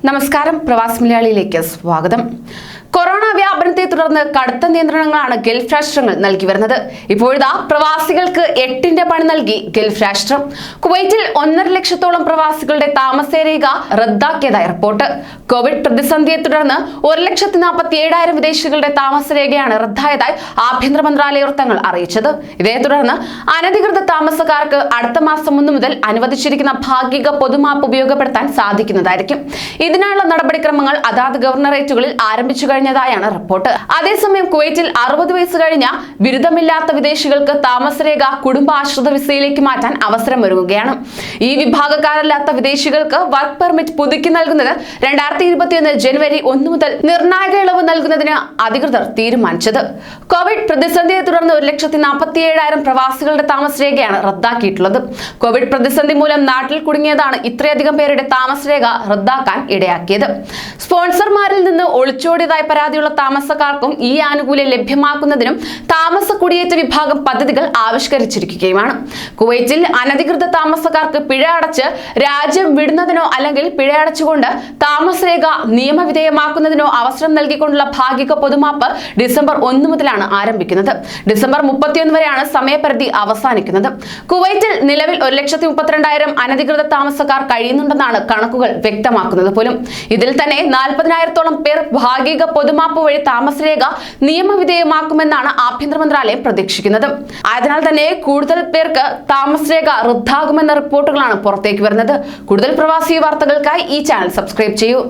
നമസ്കാരം, പ്രവാസി മലയാളിയിലേക്ക് സ്വാഗതം. കൊറോണ വ്യാപനത്തെ തുടർന്ന് കടുത്ത നിയന്ത്രണങ്ങളാണ് ഗൾഫ് രാഷ്ട്രങ്ങൾ നൽകി വരുന്നത്. ഇപ്പോഴിതാ പ്രവാസികൾക്ക് 8ന്റെ പണി നൽകി ഗൾഫ് രാഷ്ട്രം. കുവൈറ്റിൽ 1.5 ലക്ഷത്തോളം പ്രവാസികളുടെ താമസരേഖ റദ്ദാക്കിയതായി റിപ്പോർട്ട്. കോവിഡ് പ്രതിസന്ധിയെ തുടർന്ന് 1,47,000 വിദേശികളുടെ താമസരേഖയാണ് റദ്ദായതായി ആഭ്യന്തര മന്ത്രാലയ വൃത്തങ്ങൾ അറിയിച്ചത്. ഇതേ തുടർന്ന് അനധികൃത താമസക്കാർക്ക് അടുത്ത മാസം 1 മുതൽ അനുവദിച്ചിരിക്കുന്ന ഭാഗിക പൊതുമാപ്പ് ഉപയോഗപ്പെടുത്താൻ സാധിക്കുന്നതായിരിക്കും. ഇതിനായുള്ള നടപടിക്രമങ്ങൾ അതാത് ഗവർണറേറ്റുകളിൽ ആരംഭിച്ചു കഴിഞ്ഞതായാണ് റിപ്പോർട്ട്. അതേസമയം കുവൈറ്റിൽ 60 വയസ്സ് കഴിഞ്ഞ ബിരുദമില്ലാത്ത വിദേശികൾക്ക് താമസരേഖ കുടുംബാശ്രിത വിസയിലേക്ക് മാറ്റാൻ അവസരമൊരുങ്ങുകയാണ്. ഈ വിഭാഗക്കാരല്ലാത്ത വിദേശികൾക്ക് വർക്ക് പെർമിറ്റ് പുതുക്കി നൽകുന്നത് 2021 ജനുവരി 1 മുതൽ നിർണായക ഇളവ് നൽകുന്നതിന് അധികൃതർ തീരുമാനിച്ചത്. കോവിഡ് പ്രതിസന്ധിയെ തുടർന്ന് 1,47,000 പ്രവാസികളുടെ താമസരേഖയാണ് റദ്ദാക്കിയിട്ടുള്ളത്. കോവിഡ് പ്രതിസന്ധി മൂലം നാട്ടിൽ കുടുങ്ങിയതാണ് ഇത്രയധികം പേരുടെ താമസരേഖ റദ്ദാക്കാൻ ഇടയാക്കിയത്. സ്പോൺസർമാരിൽ നിന്ന് ഒളിച്ചോടിയതായി പരാതിയുള്ള താമസക്കാർക്കും ഈ ആനുകൂല്യം ലഭ്യമാക്കുന്നതിനും താമസ കുടിയേറ്റ വിഭാഗം പദ്ധതികൾ ആവിഷ്കരിച്ചിരിക്കുകയുമാണ്. കുവൈറ്റിൽ അനധികൃത താമസക്കാർക്ക് പിഴ അടച്ച് രാജ്യം വിടുന്നതിനോ അല്ലെങ്കിൽ പിഴ അടച്ചുകൊണ്ട് താമസരേഖ നിയമവിധേയമാക്കുന്നതിനോ അവസരം നൽകിക്കൊണ്ടുള്ള ഭാഗിക പൊതുമാപ്പ് ഡിസംബർ 1 മുതലാണ് ആരംഭിക്കുന്നത്. ഡിസംബർ 31 വരെയാണ് സമയപരിധി അവസാനിക്കുന്നത്. കുവൈറ്റിൽ നിലവിൽ 1,32,000 അനധികൃത താമസക്കാർ കഴിയുന്നുണ്ടെന്നാണ് കണക്കുകൾ വ്യക്തമാക്കുന്നത് പോലും. ഇതിൽ തന്നെ 40,000-ഓളം പേർ ഭാഗിക പൊതുമാപ്പ് വഴി താമസരേഖ നിയമവിധേയമാക്കുമെന്നാണ് ആഭ്യന്തര മന്ത്രാലയം പ്രതീക്ഷിക്കുന്നത്. അതിനാൽ തന്നെ കൂടുതൽ പേർക്ക് താമസരേഖ റദ്ദാകുമെന്ന റിപ്പോർട്ടുകളാണ് പുറത്തേക്ക് വരുന്നത്. കൂടുതൽ പ്രവാസി വാർത്തകൾക്കായി ഈ ചാനൽ സബ്സ്ക്രൈബ് ചെയ്യൂ.